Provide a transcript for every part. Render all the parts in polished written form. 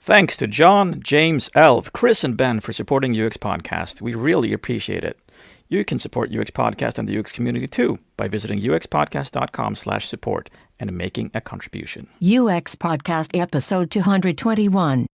Thanks to John, James, Elv, Chris, and Ben for supporting UX Podcast. We really appreciate it. You can support UX Podcast and the UX community too by visiting uxpodcast.com/support and making a contribution. UX Podcast episode 221.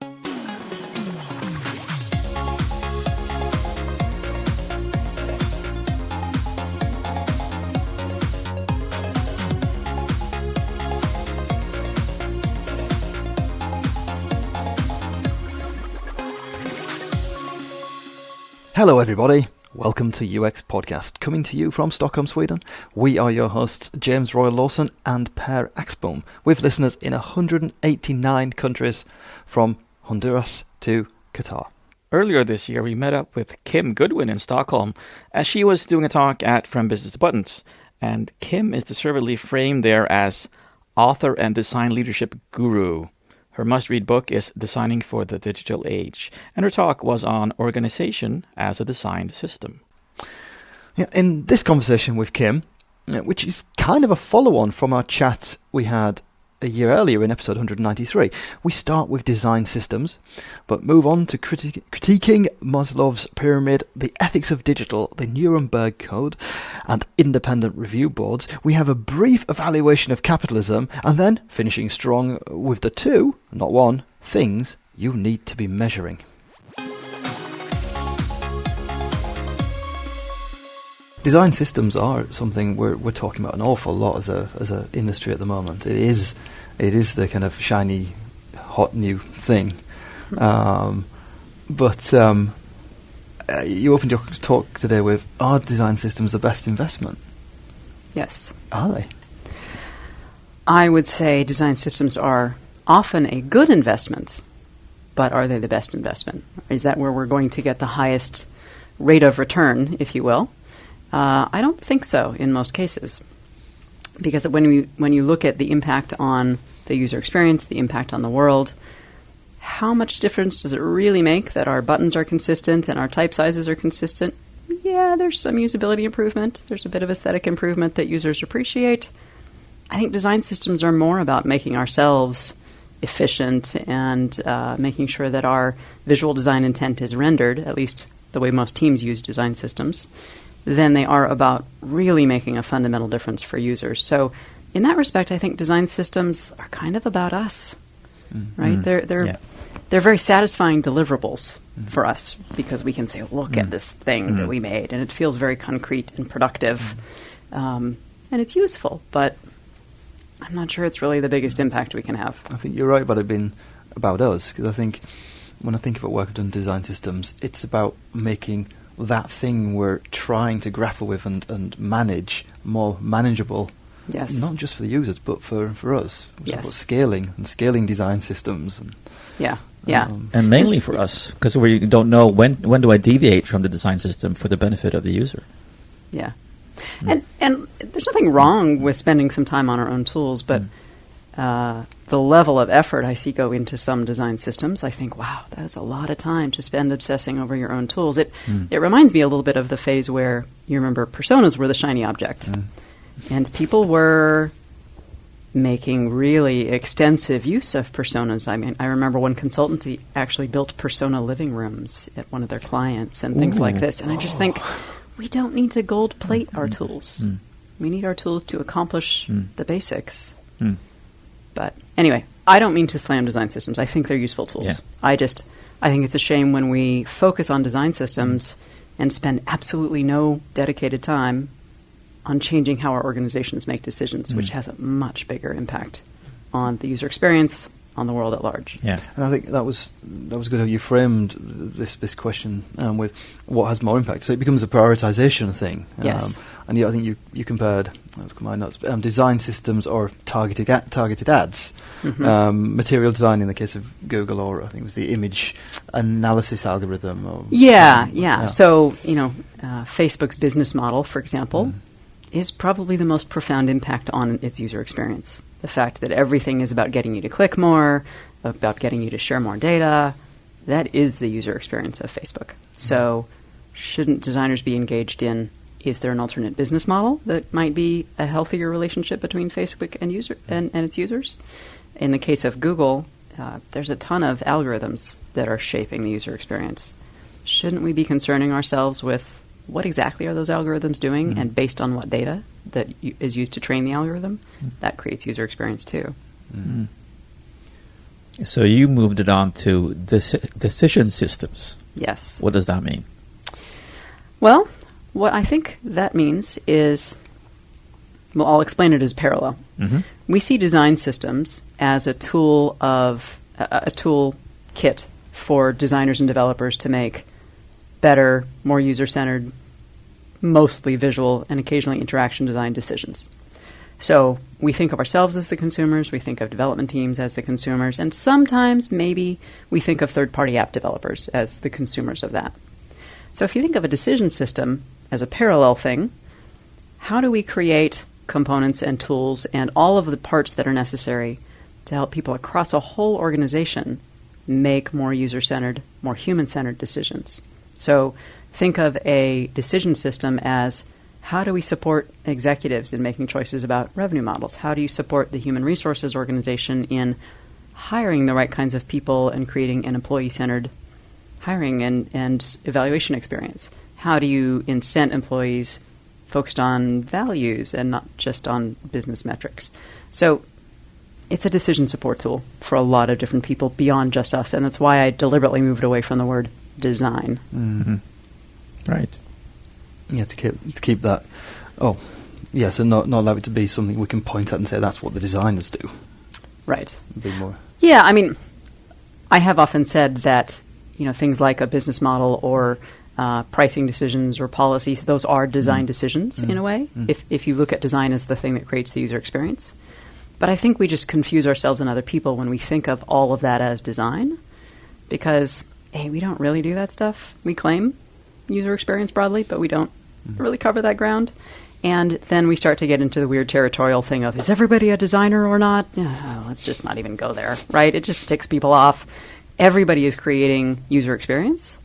Hello everybody, welcome to UX Podcast, coming to you from Stockholm, Sweden. We are your hosts, James Royal Lawson and Per Axbom, with listeners in 189 countries, from Honduras to Qatar. Earlier this year, we met up with Kim Goodwin in Stockholm as she was doing a talk at From Business to Buttons. And Kim is deservedly framed there as author and design leadership guru. Her must-read book is Designing for the Digital Age, and her talk was on organization as a designed system. Yeah, in this conversation with Kim, which is kind of a follow-on from our chat we had a year earlier in episode 193, we start with design systems, but move on to critiquing Maslow's pyramid, the ethics of digital, the Nuremberg Code, and independent review boards. We have a brief evaluation of capitalism, and then finishing strong with the two, not one, things you need to be measuring. Design systems are something we're talking about an awful lot as a industry at the moment. It is the kind of shiny, hot new thing. But you opened your talk today with, are design systems the best investment? Yes. Are they? I would say design systems are often a good investment, but are they the best investment? Is that where we're going to get the highest rate of return, if you will? I don't think so in most cases, because when you look at the impact on the user experience, the impact on the world, how much difference does it really make that our buttons are consistent and our type sizes are consistent? Yeah, there's some usability improvement. There's a bit of aesthetic improvement that users appreciate. I think design systems are more about making ourselves efficient and making sure that our visual design intent is rendered, at least the way most teams use design systems, than they are about really making a fundamental difference for users. So in that respect, I think design systems are kind of about us, right? They're very satisfying deliverables for us because we can say, look at this thing that we made, and it feels very concrete and productive, and it's useful, but I'm not sure it's really the biggest impact we can have. I think you're right about it being about us, because I think when I think about work I've done in design systems, it's about making that thing we're trying to grapple with and manage more manageable. Yes. Not just for the users, but for us. It's Yes. about scaling design systems. And, Yeah. And mainly for us, because we don't know when do I deviate from the design system for the benefit of the user. Yeah. And there's nothing wrong with spending some time on our own tools, but the level of effort I see go into some design systems, I think, wow, that's a lot of time to spend obsessing over your own tools. It reminds me a little bit of the phase where, you remember, personas were the shiny object. And people were making really extensive use of personas. I mean, I remember one consultancy actually built persona living rooms at one of their clients and things like this. And I just think, we don't need to gold plate our tools. We need our tools to accomplish the basics. But anyway, I don't mean to slam design systems. I think they're useful tools. Yeah. I think it's a shame when we focus on design systems and spend absolutely no dedicated time on changing how our organizations make decisions, which has a much bigger impact on the user experience, on the world at large. Yeah. And I think that was good how you framed this question with what has more impact. So it becomes a prioritization thing. Yes. And I think you compared my notes, design systems or targeted ads, material design in the case of Google, or I think it was the image analysis algorithm. Or So Facebook's business model, for example, is probably the most profound impact on its user experience. The fact that everything is about getting you to click more, about getting you to share more data, that is the user experience of Facebook. So shouldn't designers be engaged in, is there an alternate business model that might be a healthier relationship between Facebook and its users? In the case of Google, there's a ton of algorithms that are shaping the user experience. Shouldn't we be concerning ourselves with what exactly are those algorithms doing, and based on what data that is used to train the algorithm? That creates user experience too. So you moved it on to decision systems. Yes. What does that mean? Well, what I think that means is, well, I'll explain it as parallel. We see design systems as a tool kit for designers and developers to make better, more user-centered, mostly visual and occasionally interaction design decisions. So we think of ourselves as the consumers, we think of development teams as the consumers, and sometimes maybe we think of third-party app developers as the consumers of that. So if you think of a decision system as a parallel thing, how do we create components and tools and all of the parts that are necessary to help people across a whole organization make more user-centered, more human-centered decisions? So think of a decision system as, how do we support executives in making choices about revenue models? How do you support the human resources organization in hiring the right kinds of people and creating an employee-centered hiring and evaluation experience? How do you incent employees focused on values and not just on business metrics? So it's a decision support tool for a lot of different people beyond just us, and that's why I deliberately moved away from the word design. Right. Yeah, to keep that. Oh, yeah. So not allow it to be something we can point at and say that's what the designers do. Right. Be more. Yeah, I mean, I have often said that things like a business model or pricing decisions or policies, those are design decisions in a way. If you look at design as the thing that creates the user experience, but I think we just confuse ourselves and other people when we think of all of that as design, because we don't really do that stuff. We claim user experience broadly, but we don't really cover that ground. And then we start to get into the weird territorial thing of, is everybody a designer or not? Let's just not even go there, right? It just ticks people off. Everybody is creating user experience.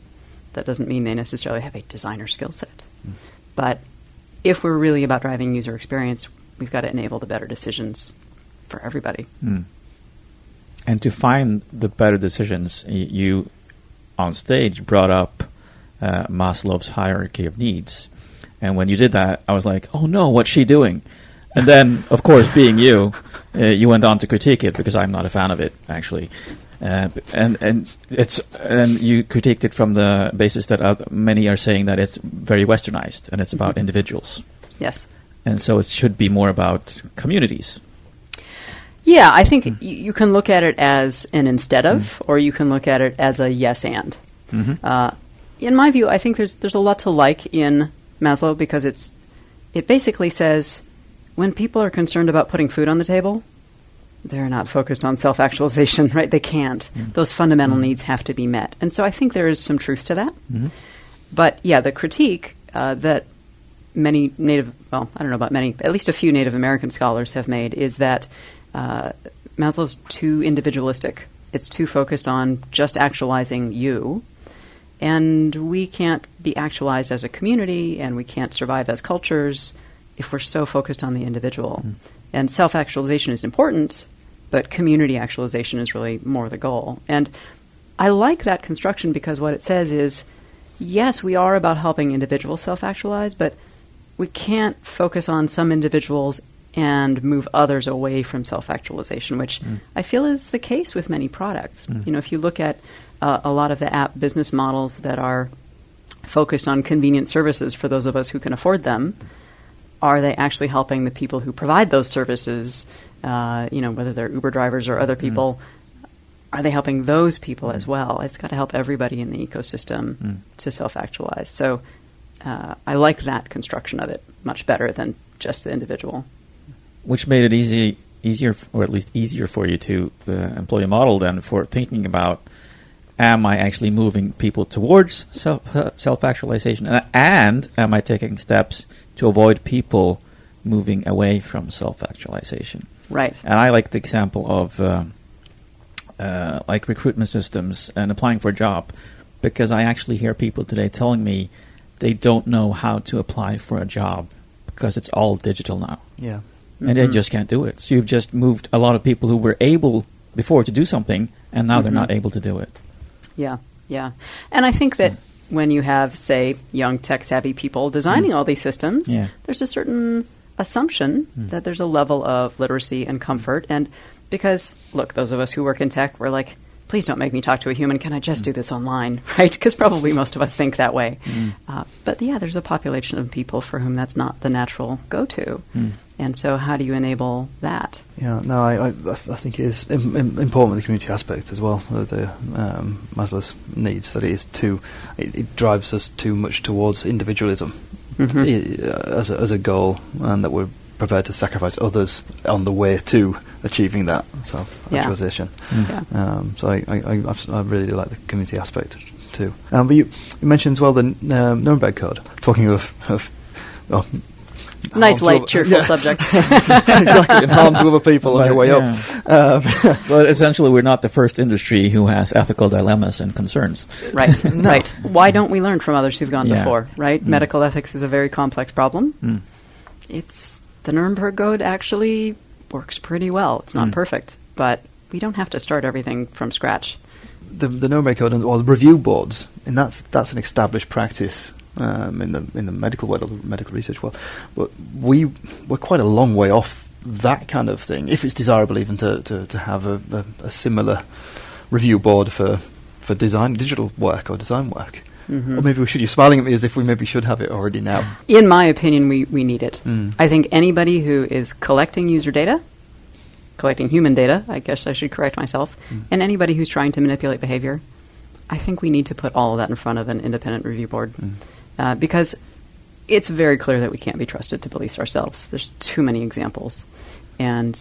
That doesn't mean they necessarily have a designer skill set. But if we're really about driving user experience, we've got to enable the better decisions for everybody. And to find the better decisions, you on stage brought up Maslow's hierarchy of needs. And when you did that, I was like, oh no, what's she doing? And then, of course, being you, you went on to critique it, because I'm not a fan of it, actually. And you critiqued it from the basis that many are saying that it's very westernized and it's about individuals. Yes. And so it should be more about communities. Yeah, I think you can look at it as an instead of, or you can look at it as a yes and. In my view, I think there's a lot to like in Maslow, because it basically says when people are concerned about putting food on the table, they're not focused on self-actualization, right? They can't. Those fundamental needs have to be met. And so I think there is some truth to that. But yeah, the critique that many I don't know about many, at least a few Native American scholars have made is that Maslow's too individualistic. It's too focused on just actualizing you. And we can't be actualized as a community, and we can't survive as cultures if we're so focused on the individual. And self-actualization is important, but community actualization is really more the goal. And I like that construction because what it says is, yes, we are about helping individuals self-actualize, but we can't focus on some individuals and move others away from self-actualization, which I feel is the case with many products. If you look at a lot of the app business models that are focused on convenient services for those of us who can afford them, are they actually helping the people who provide those services, whether they're Uber drivers or other people, are they helping those people as well? It's got to help everybody in the ecosystem to self-actualize. So I like that construction of it much better than just the individual. Which made it easier, or at least easier for you to employ a model then for thinking about, am I actually moving people towards self-actualization, and am I taking steps to avoid people moving away from self-actualization? Right. And I like the example of like recruitment systems and applying for a job, because I actually hear people today telling me they don't know how to apply for a job because it's all digital now. Yeah. And they just can't do it. So you've just moved a lot of people who were able before to do something, and now they're not able to do it. Yeah, yeah. And I think that when you have, say, young tech-savvy people designing all these systems, there's a certain assumption that there's a level of literacy and comfort. And because, look, those of us who work in tech, we're like, please don't make me talk to a human. Can I just do this online, right? Because probably most of us think that way. But yeah, there's a population of people for whom that's not the natural go-to. And so how do you enable that? Yeah, no, I think it is important with the community aspect as well, the Maslow's needs, that it drives us too much towards individualism as a goal, and that we're prepared to sacrifice others on the way to achieving that self-actualization. So I really do like the community aspect too. But you mentioned as well the Nuremberg Code, talking of nice, light, cheerful subjects. Exactly, and harm to other people on your way up. But essentially, we're not the first industry who has ethical dilemmas and concerns. Right, right. Why don't we learn from others who've gone before, right? Medical ethics is a very complex problem. The Nuremberg Code actually works pretty well. It's not perfect, but we don't have to start everything from scratch. The Nuremberg Code or the review boards, and that's an established practice in the medical world or the medical research world. But we're quite a long way off that kind of thing, if it's desirable even to have a similar review board for digital work or design work. Or maybe we should. You're smiling at me as if we maybe should have it already now. In my opinion, we need it. I think anybody who is collecting user data, collecting human data, I guess I should correct myself, and anybody who's trying to manipulate behavior, I think we need to put all of that in front of an independent review board. Because it's very clear that we can't be trusted to police ourselves. There's too many examples. And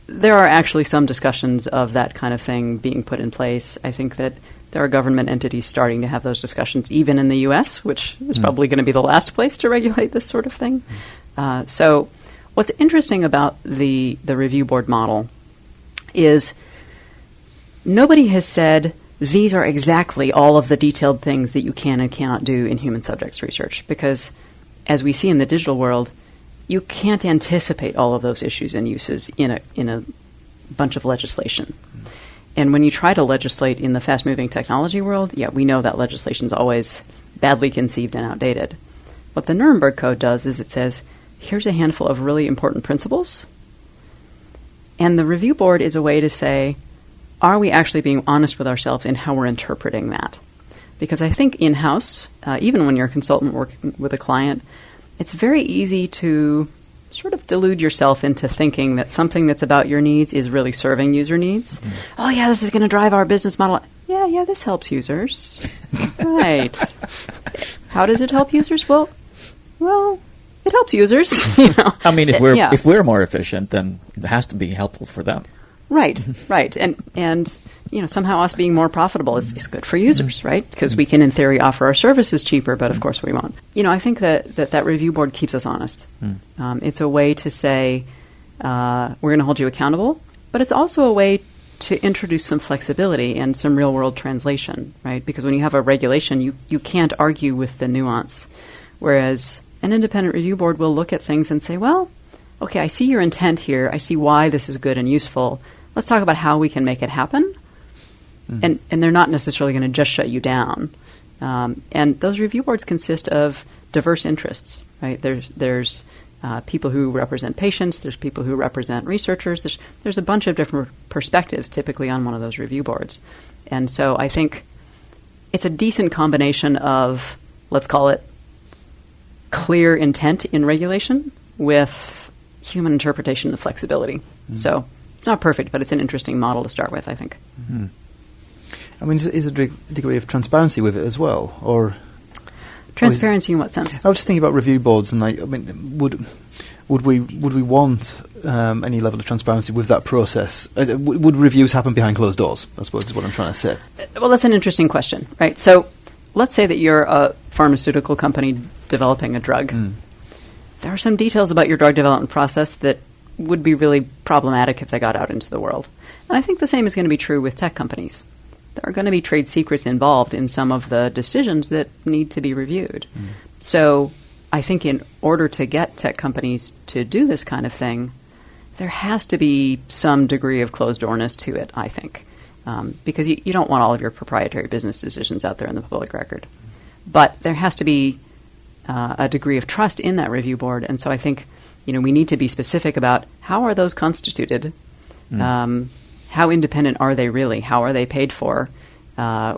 there are actually some discussions of that kind of thing being put in place. I think that there are government entities starting to have those discussions, even in the U.S., which is probably going to be the last place to regulate this sort of thing. So what's interesting about the review board model is nobody has said these are exactly all of the detailed things that you can and cannot do in human subjects research, because as we see in the digital world, you can't anticipate all of those issues and uses in a bunch of legislation. And when you try to legislate in the fast-moving technology world, we know that legislation is always badly conceived and outdated. What the Nuremberg Code does is it says, here's a handful of really important principles, and the review board is a way to say, are we actually being honest with ourselves in how we're interpreting that? Because I think in-house, even when you're a consultant working with a client, it's very easy to sort of delude yourself into thinking that something that's about your needs is really serving user needs. Oh, yeah, this is going to drive our business model. Yeah, this helps users. Right. How does it help users? Well, it helps users. I mean, if we're more efficient, then it has to be helpful for them. Right. And somehow us being more profitable is good for users, right? Because we can, in theory, offer our services cheaper, but of course we won't. I think that review board keeps us honest. It's a way to say, we're going to hold you accountable, but it's also a way to introduce some flexibility and some real-world translation, right? Because when you have a regulation, you can't argue with the nuance, whereas an independent review board will look at things and say, well, okay, I see your intent here. I see why this is good and useful. Let's talk about how we can make it happen. And they're not necessarily going to just shut you down. And those review boards consist of diverse interests, right? There's people who represent patients. There's people who represent researchers. There's a bunch of different perspectives typically on one of those review boards. And so I think it's a decent combination of, let's call it, clear intent in regulation with human interpretation and flexibility. So it's not perfect, but it's an interesting model to start with, I think. I mean, is a degree of transparency with it as well, or transparency in what sense? I was just thinking about review boards, and would we want any level of transparency with that process? Would reviews happen behind closed doors? I suppose is what I'm trying to say. Well, that's an interesting question, right? So, let's say that you're a pharmaceutical company developing a drug. There are some details about your drug development process that would be really problematic if they got out into the world. And I think the same is going to be true with tech companies. There are going to be trade secrets involved in some of the decisions that need to be reviewed. So I think in order to get tech companies to do this kind of thing, there has to be some degree of closed-doorness to it, I think, because you don't want all of your proprietary business decisions out there in the public record. But there has to be a degree of trust in that review board, and so I think we need to be specific about how are those constituted, how independent are they really, how are they paid for,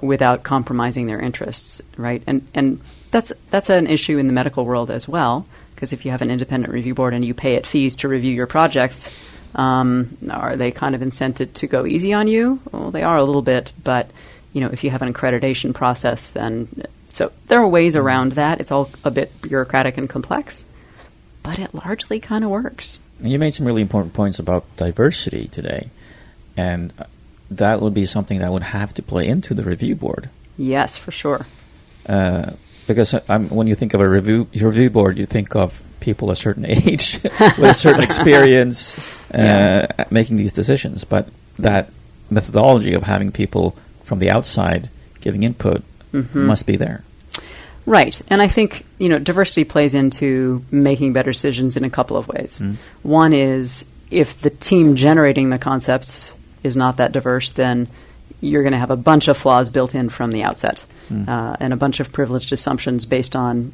without compromising their interests, right? And that's an issue in the medical world as well, because if you have an independent review board and you pay it fees to review your projects, are they kind of incented to go easy on you? Well, they are a little bit, but if you have an accreditation process, then so there are ways around that. It's all a bit bureaucratic and complex, but it largely kind of works. And you made some really important points about diversity today, and that would be something that would have to play into the review board. Yes, for sure. Because when you think of your review board, you think of people a certain age with a certain experience making these decisions. But that methodology of having people from the outside giving input must be there. Right. And I think, diversity plays into making better decisions in a couple of ways. One is if the team generating the concepts is not that diverse, then you're going to have a bunch of flaws built in from the outset, and a bunch of privileged assumptions based on,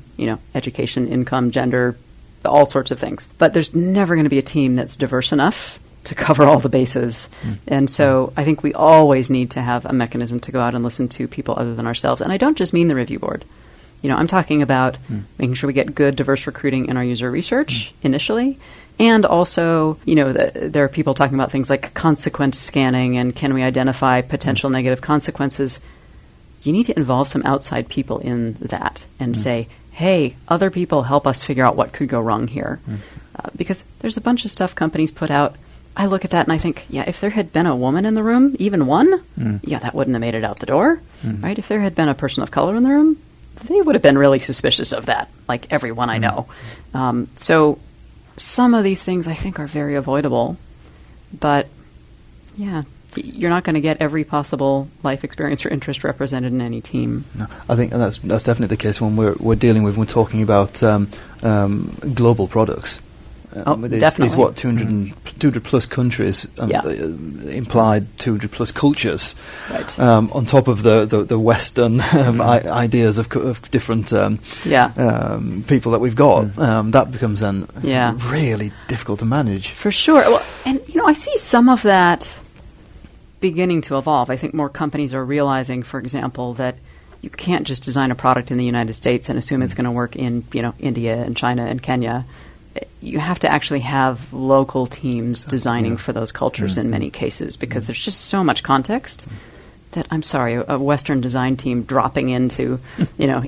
education, income, gender, all sorts of things. But there's never going to be a team that's diverse enough to cover all the bases. And so I think we always need to have a mechanism to go out and listen to people other than ourselves. And I don't just mean the review board. I'm talking about making sure we get good, diverse recruiting in our user research initially. And also, there are people talking about things like consequence scanning and can we identify potential negative consequences. You need to involve some outside people in that and say, hey, other people help us figure out what could go wrong here. Because there's a bunch of stuff companies put out. I look at that and I think, if there had been a woman in the room, even one, that wouldn't have made it out the door, right? If there had been a person of color in the room, they would have been really suspicious of that, like everyone I know. So some of these things I think are very avoidable, but you're not going to get every possible life experience or interest represented in any team. No, I think that's definitely the case when we're dealing with, when we're talking about global products. Definitely. These 200 plus countries, implied 200 plus cultures, right. On top of the Western ideas of different people that we've got. That becomes then really difficult to manage. For sure. Well, and I see some of that beginning to evolve. I think more companies are realizing, for example, that you can't just design a product in the United States and assume it's going to work in India and China and Kenya. You have to actually have local teams designing for those cultures in many cases, because there's just so much context that, I'm sorry, a Western design team dropping into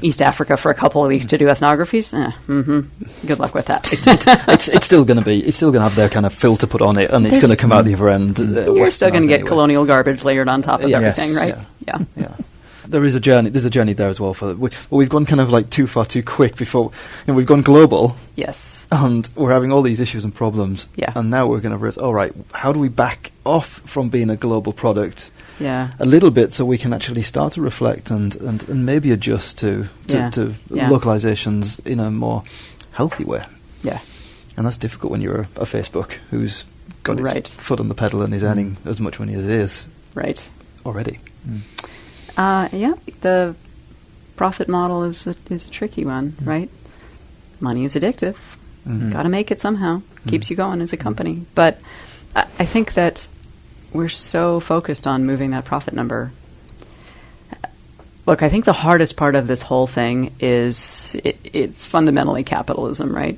East Africa for a couple of weeks to do ethnographies. Good luck with that. It's still going to have their kind of filter put on it, and it's going to come out the other end. You're still going to get colonial garbage layered on top of everything, right? Yeah. There is a journey. There's a journey there as well. We've gone kind of like too far too quick before, we've gone global. Yes. And we're having all these issues and problems. Yeah. And now we're going to realize, all right, how do we back off from being a global product? Yeah. A little bit, so we can actually start to reflect and maybe adjust to localizations in a more healthy way. Yeah. And that's difficult when you're a Facebook who's got its Right. foot on the pedal and is earning as much money as it is Right. already. The profit model is a tricky one, right? Money is addictive. Got to make it somehow. Keeps you going as a company. But I think that we're so focused on moving that profit number. Look, I think the hardest part of this whole thing is it's fundamentally capitalism, right?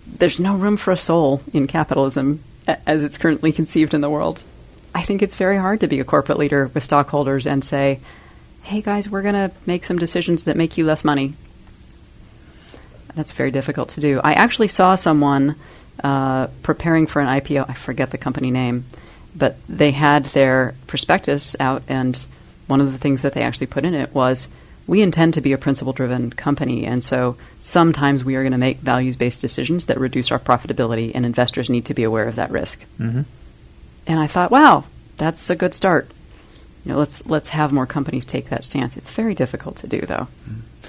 There's no room for a soul in capitalism as it's currently conceived in the world. I think it's very hard to be a corporate leader with stockholders and say, hey guys, we're going to make some decisions that make you less money. That's very difficult to do. I actually saw someone preparing for an IPO. I forget the company name, but they had their prospectus out, and one of the things that they actually put in it was, we intend to be a principle-driven company, and so sometimes we are going to make values-based decisions that reduce our profitability, and investors need to be aware of that risk. And I thought, wow, that's a good start. Let's have more companies take that stance. It's very difficult to do, though.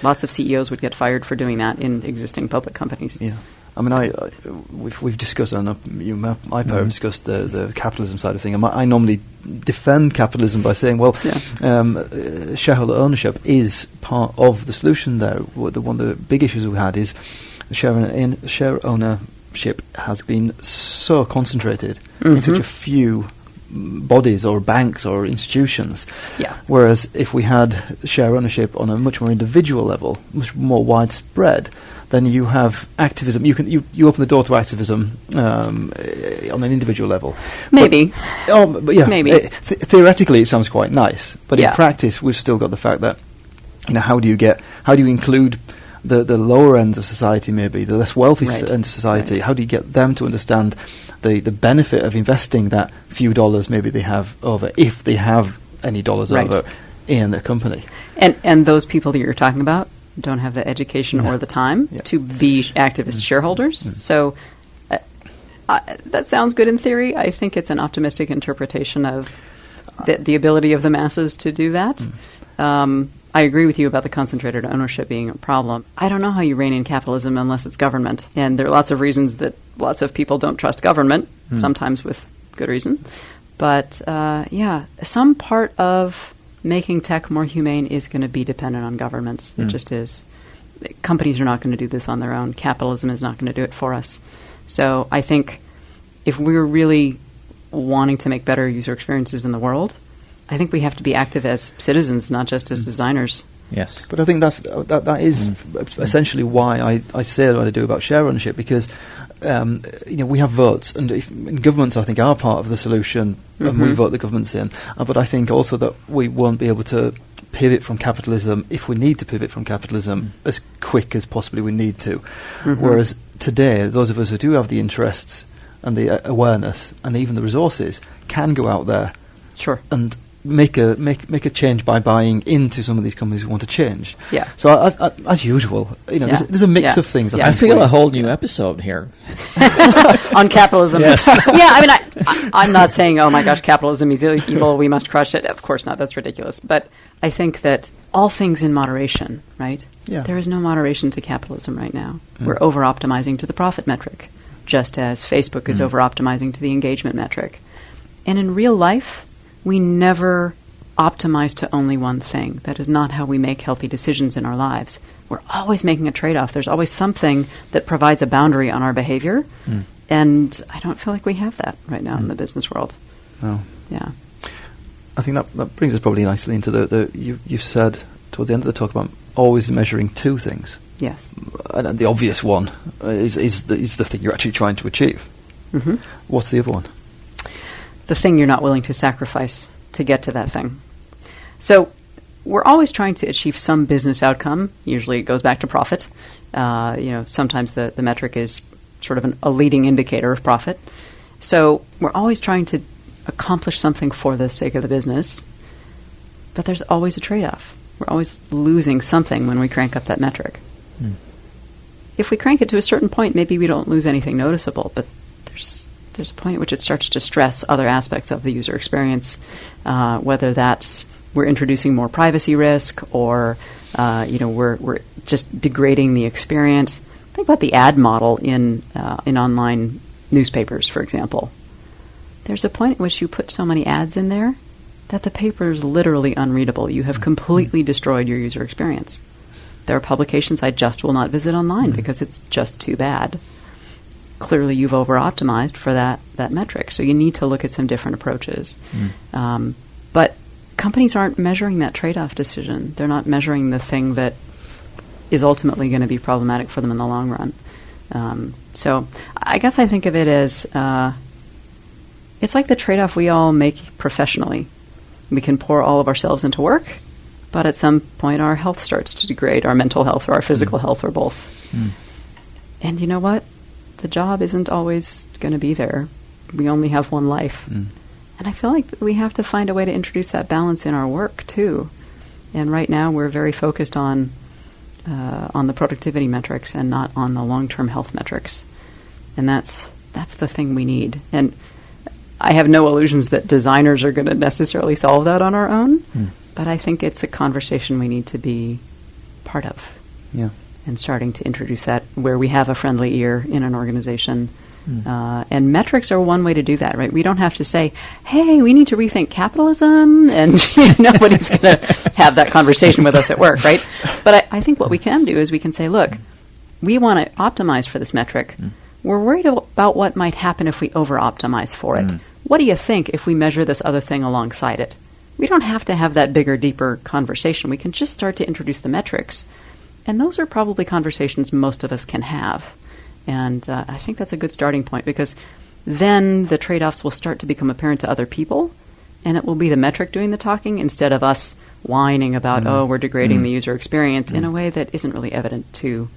Lots of CEOs would get fired for doing that in existing public companies. Yeah, I mean, we've discussed, and my pair have discussed the capitalism side of things. I normally defend capitalism by saying, well, shareholder ownership is part of the solution there. One of the big issues we had is share ownership has been so concentrated in such a few bodies or banks or institutions. Yeah. Whereas if we had share ownership on a much more individual level, much more widespread, then you have activism. You open the door to activism on an individual level. Maybe. But yeah, Maybe. Theoretically, it sounds quite nice, but Yeah. in practice, we've still got the fact that how do you include the lower ends of society, maybe the less wealthy Right. end of society? Right. How do you get them to understand the benefit of investing that few dollars maybe they have over, if they have any dollars Right. over, in a company? And those people that you're talking about don't have the education or the time Yeah. to be activist shareholders. So that sounds good in theory. I think it's an optimistic interpretation of the ability of the masses to do that. I agree with you about the concentrated ownership being a problem. I don't know how you rein in capitalism unless it's government. And there are lots of reasons that lots of people don't trust government, sometimes with good reason. But some part of making tech more humane is going to be dependent on governments. It just is. Companies are not going to do this on their own. Capitalism is not going to do it for us. So I think if we're really wanting to make better user experiences in the world, I think we have to be active as citizens, not just as designers. Yes. But I think that is essentially why I say what I do about share ownership, because we have votes, and governments, I think, are part of the solution, and we vote the governments in. But I think also that we won't be able to pivot from capitalism, if we need to pivot from capitalism, as quick as possibly we need to. Whereas today, those of us who do have the interests and the awareness and even the resources can go out there Sure. and make a change by buying into some of these companies who want to change. Yeah. So as usual, there's a mix of things. Yeah. I feel a whole new episode here. On capitalism. Yes. Yeah, I mean, I'm not saying, oh my gosh, capitalism is evil, we must crush it. Of course not, that's ridiculous. But I think that all things in moderation, right? Yeah. There is no moderation to capitalism right now. We're over-optimizing to the profit metric, just as Facebook is over-optimizing to the engagement metric. And in real life, we never optimize to only one thing. That is not how we make healthy decisions in our lives. We're always making a trade-off. There's always something that provides a boundary on our behavior. And I don't feel like we have that right now in the business world. No. Yeah. I think that brings us probably nicely into you said towards the end of the talk about always measuring two things. Yes. And the obvious one is the thing you're actually trying to achieve. What's the other one? The thing you're not willing to sacrifice to get to that thing. So we're always trying to achieve some business outcome. Usually it goes back to profit. Sometimes the metric is sort of a leading indicator of profit. So we're always trying to accomplish something for the sake of the business, but there's always a trade-off. We're always losing something when we crank up that metric. If we crank it to a certain point, maybe we don't lose anything noticeable, but there's a point at which it starts to stress other aspects of the user experience, whether that's we're introducing more privacy risk or we're just degrading the experience. Think about the ad model in online newspapers, for example. There's a point at which you put so many ads in there that the paper is literally unreadable. You have completely destroyed your user experience. There are publications I just will not visit online because it's just too bad. Clearly you've over-optimized for that metric, so you need to look at some different approaches. But companies aren't measuring that trade-off decision. They're not measuring the thing that is ultimately going to be problematic for them in the long run. So I guess I think of it as it's like the trade-off we all make professionally. We can pour all of ourselves into work, but at some point our health starts to degrade, our mental health or our physical health or both. And you know what? The job isn't always going to be there. We only have one life. And I feel like we have to find a way to introduce that balance in our work, too. And right now we're very focused on the productivity metrics and not on the long-term health metrics. And that's the thing we need. And I have no illusions that designers are going to necessarily solve that on our own, but I think it's a conversation we need to be part of. Yeah. and starting to introduce that where we have a friendly ear in an organization. And metrics are one way to do that, right? We don't have to say, hey, we need to rethink capitalism, and nobody's going to have that conversation with us at work, right? But I think what we can do is we can say, look, we want to optimize for this metric. We're worried about what might happen if we over-optimize for it. What do you think if we measure this other thing alongside it? We don't have to have that bigger, deeper conversation. We can just start to introduce the metrics. And those are probably conversations most of us can have. And I think that's a good starting point, because then the trade-offs will start to become apparent to other people, and it will be the metric doing the talking instead of us whining about, we're degrading the user experience in a way that isn't really evident to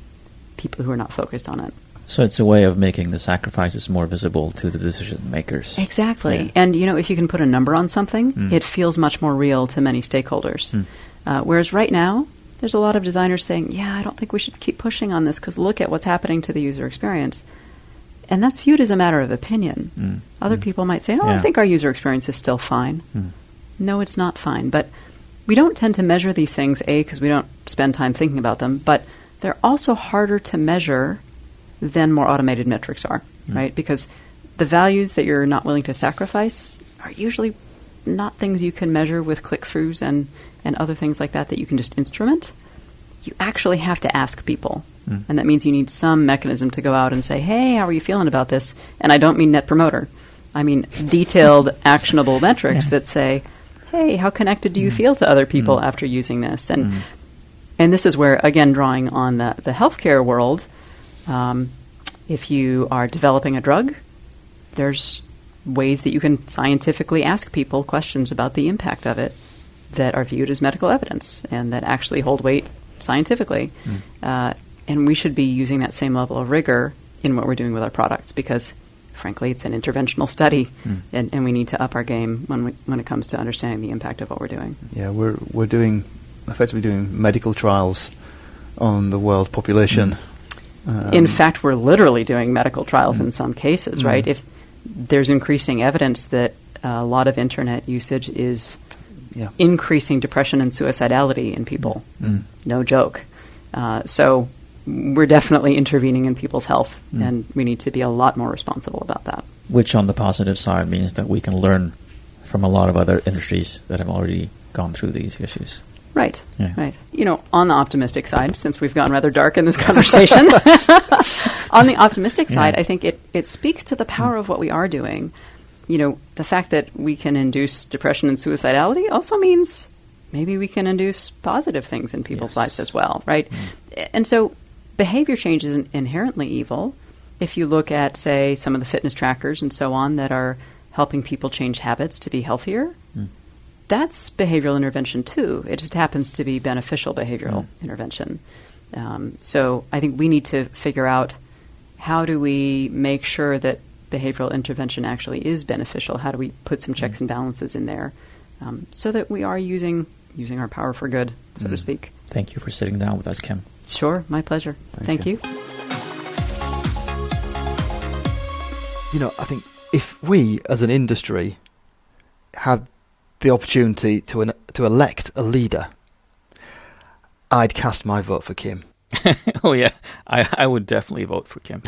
people who are not focused on it. So it's a way of making the sacrifices more visible to the decision makers. Exactly. Yeah. And, if you can put a number on something, it feels much more real to many stakeholders. Whereas right now, there's a lot of designers saying, I don't think we should keep pushing on this because look at what's happening to the user experience. And that's viewed as a matter of opinion. Other people might say, I think our user experience is still fine. No, it's not fine. But we don't tend to measure these things, A, because we don't spend time thinking about them, but they're also harder to measure than more automated metrics are, right? Because the values that you're not willing to sacrifice are usually not things you can measure with click-throughs and other things like that you can just instrument. You actually have to ask people. And that means you need some mechanism to go out and say, hey, how are you feeling about this? And I don't mean Net Promoter. I mean detailed, actionable metrics that say, hey, how connected do you feel to other people after using this? And this is where, again, drawing on the healthcare world, if you are developing a drug, there's ways that you can scientifically ask people questions about the impact of it that are viewed as medical evidence and that actually hold weight scientifically. And we should be using that same level of rigor in what we're doing with our products because, frankly, it's an interventional study, and we need to up our game when it comes to understanding the impact of what we're doing. Yeah, we're effectively doing medical trials on the world population. In fact, we're literally doing medical trials in some cases, right? If there's increasing evidence that a lot of internet usage is increasing depression and suicidality in people. No joke. So we're definitely intervening in people's health, and we need to be a lot more responsible about that. Which, on the positive side, means that we can learn from a lot of other industries that have already gone through these issues. Right, Yeah. right. On the optimistic side, since we've gone rather dark in this conversation, on the optimistic side, I think it speaks to the power of what we are doing. The fact that we can induce depression and suicidality also means maybe we can induce positive things in people's lives as well, right? And so behavior change isn't inherently evil. If you look at, say, some of the fitness trackers and so on that are helping people change habits to be healthier, that's behavioral intervention too. It just happens to be beneficial behavioral intervention. So I think we need to figure out how do we make sure that behavioral intervention actually is beneficial? How do we put some checks and balances in there so that we are using our power for good, so to speak? Thank you for sitting down with us, Kim. Sure, my pleasure. Thank you. I think if we, as an industry, had the opportunity to elect a leader, I'd cast my vote for Kim. Oh, yeah. I would definitely vote for Kim.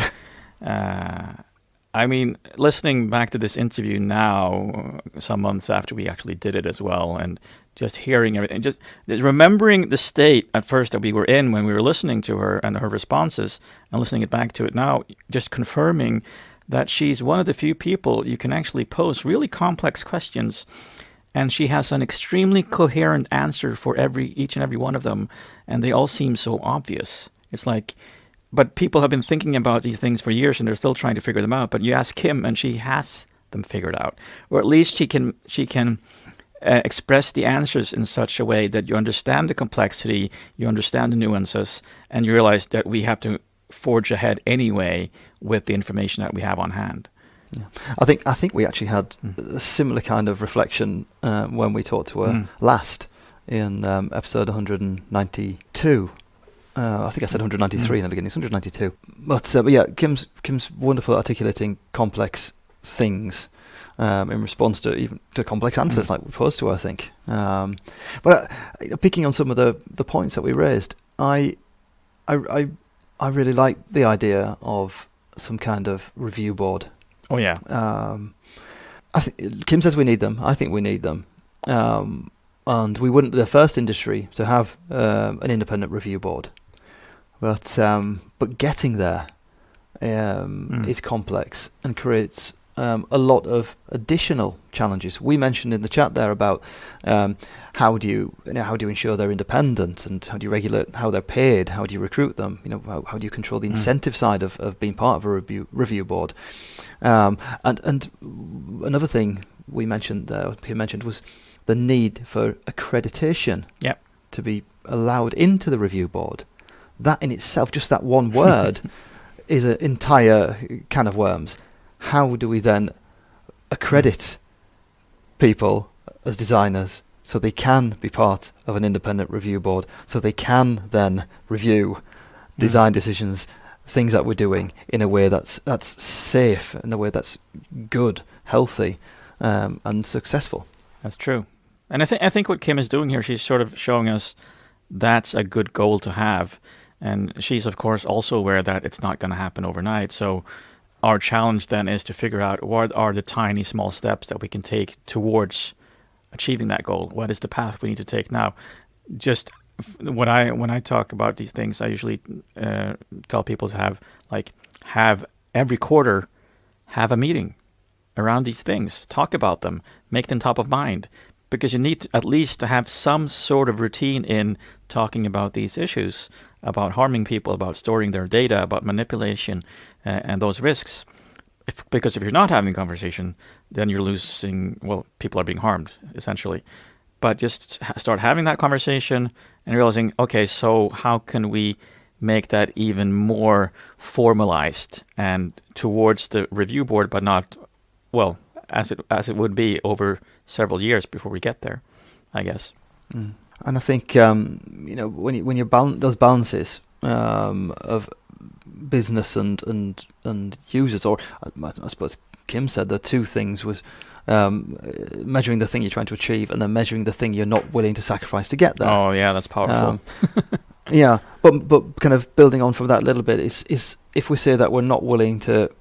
I mean, listening back to this interview now, some months after we actually did it as well, and just hearing everything, just remembering the state at first that we were in when we were listening to her and her responses, and listening it back to it now, just confirming that she's one of the few people you can actually pose really complex questions, and she has an extremely coherent answer for each and every one of them, and they all seem so obvious. It's like, but people have been thinking about these things for years, and they're still trying to figure them out. But you ask Kim, and she has them figured out, or at least she can express the answers in such a way that you understand the complexity, you understand the nuances, and you realize that we have to forge ahead anyway with the information that we have on hand. Yeah. I think we actually had a similar kind of reflection when we talked to her last in episode 192. I think I said 193 in the beginning. It's 192. But yeah, Kim's wonderful at articulating complex things in response to complex answers like we posed to her, I think. But picking on some of the points that we raised, I I really like the idea of some kind of review board. Oh yeah. Kim says we need them. I think we need them. And we wouldn't be the first industry to have an independent review board. But getting there is complex and creates a lot of additional challenges. We mentioned in the chat there about how do you ensure they're independent, and how do you regulate how they're paid, how do you recruit them, how do you control the incentive side of being part of a review board. And another thing we mentioned there, Pierre mentioned, was the need for accreditation to be allowed into the review board. That in itself, just that one word, is an entire can of worms. How do we then accredit people as designers so they can be part of an independent review board, so they can then review design decisions, things that we're doing in a way that's safe, in a way that's good, healthy, and successful? That's true. And I think what Kim is doing here, she's sort of showing us that's a good goal to have. And she's, of course, also aware that it's not going to happen overnight. So our challenge then is to figure out what are the tiny, small steps that we can take towards achieving that goal. What is the path we need to take now? Just when I talk about these things, I usually tell people to have every quarter have a meeting around these things, talk about them, make them top of mind, because you need at least to have some sort of routine in talking about these issues, about harming people, about storing their data, about manipulation, and those risks. Because if you're not having a conversation, then you're losing, people are being harmed, essentially. But just start having that conversation and realizing, okay, so how can we make that even more formalized and towards the review board, but not, as it would be over several years before we get there, I guess. And I think when you balance those balances of business and users, or I suppose Kim said the two things was measuring the thing you're trying to achieve, and then measuring the thing you're not willing to sacrifice to get there. Oh yeah, that's powerful. Yeah, but kind of building on from that a little bit is if we say that we're not willing to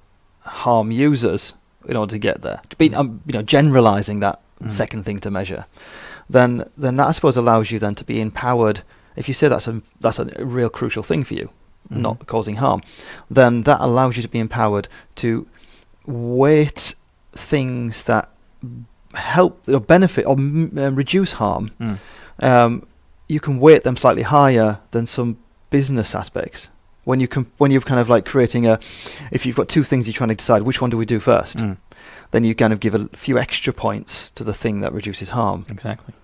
harm users in order to get there, to be generalizing that second thing to measure, then that I suppose allows you then to be empowered. If you say that's a real crucial thing for you, not causing harm, then that allows you to be empowered to weight things that help or benefit or reduce harm. You can weight them slightly higher than some business aspects. When you're kind of like creating if you've got two things you're trying to decide which one do we do first, then you kind of give a few extra points to the thing that reduces harm. Exactly.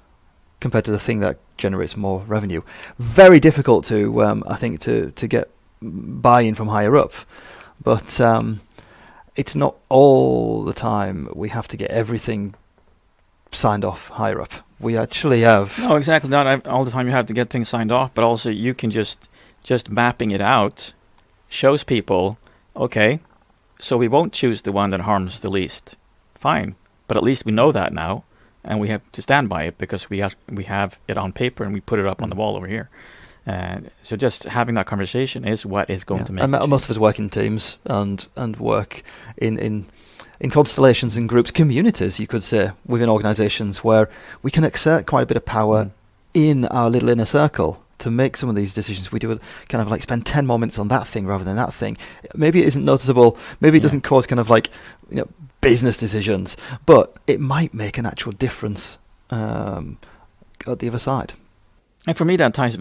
Compared to the thing that generates more revenue. Very difficult to, I think, to get buy-in from higher up. But it's not all the time we have to get everything signed off higher up. We actually have... No, exactly. Not all the time you have to get things signed off, but also you can just mapping it out shows people, okay, so we won't choose the one that harms the least. Fine. But at least we know that now. And we have to stand by it because we have it on paper and we put it up on the wall over here. So just having that conversation is what is going to make. And most of us work in teams and work in constellations and groups, communities, you could say, within organisations where we can exert quite a bit of power in our little inner circle to make some of these decisions. We do kind of like spend 10 more minutes on that thing rather than that thing. Maybe it isn't noticeable. Maybe it doesn't cause kind of like business decisions, but it might make an actual difference at the other side. And for me, that ties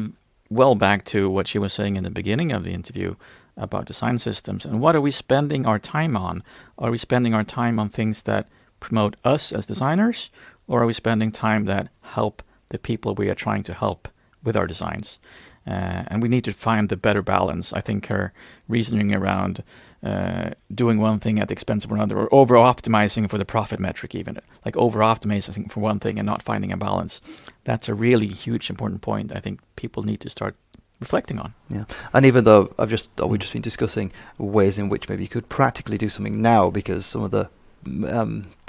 well back to what she was saying in the beginning of the interview about design systems. And what are we spending our time on? Are we spending our time on things that promote us as designers, or are we spending time that help the people we are trying to help with our designs? And we need to find the better balance. I think her reasoning around doing one thing at the expense of another, or over-optimizing for the profit metric even, like over-optimizing for one thing and not finding a balance, that's a really huge, important point I think people need to start reflecting on. Yeah, and even though we've just been discussing ways in which maybe you could practically do something now, because some of the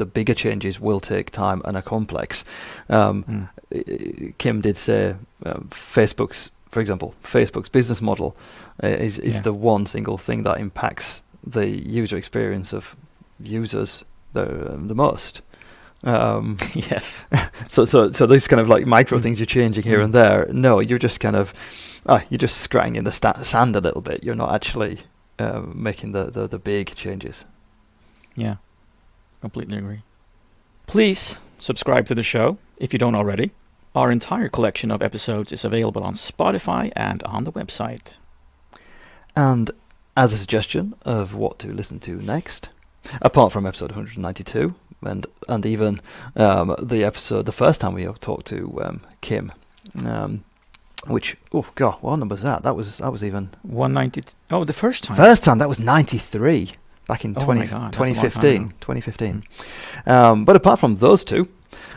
bigger changes will take time and are complex. Kim did say Facebook's for example, Facebook's business model is Yeah. the one single thing that impacts the user experience of users the most. Yes. So these kind of like micro things you're changing here and there. No, you're just kind of you're just scratching in the sand a little bit. You're not actually making the big changes. Yeah. Completely agree. Please subscribe to the show if you don't already. Our entire collection of episodes is available on Spotify and on the website. And as a suggestion of what to listen to next, apart from episode 192, and even the episode, the first time we talked to Kim, which, oh God, what number was that? That was even... 190. Oh, the first time. First time, that was 93, back in Oh my God, that's a long time 2015. ago. 2015. But apart from those two,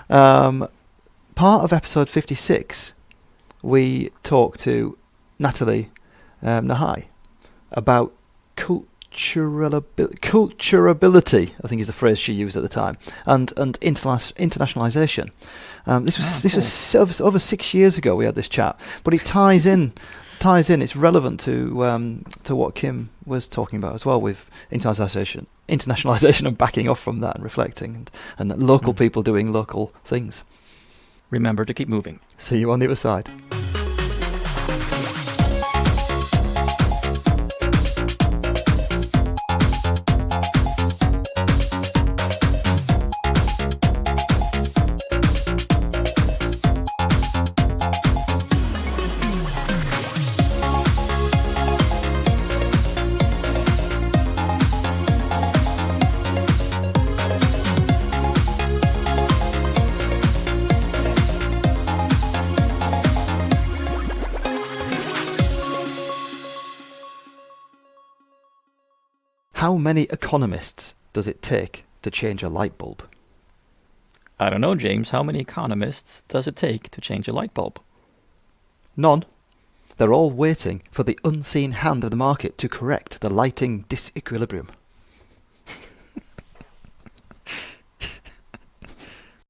part of episode 56, we talked to Natalie Nahai about culturability, I think is the phrase she used at the time, and internationalization. This was over 6 years ago we had this chat, but it ties in. It's relevant to what Kim was talking about as well, with internationalization and backing off from that and reflecting, and local people doing local things. Remember to keep moving. See you on the other side. How many economists does it take to change a light bulb? I don't know, James. How many economists does it take to change a light bulb? None. They're all waiting for the unseen hand of the market to correct the lighting disequilibrium.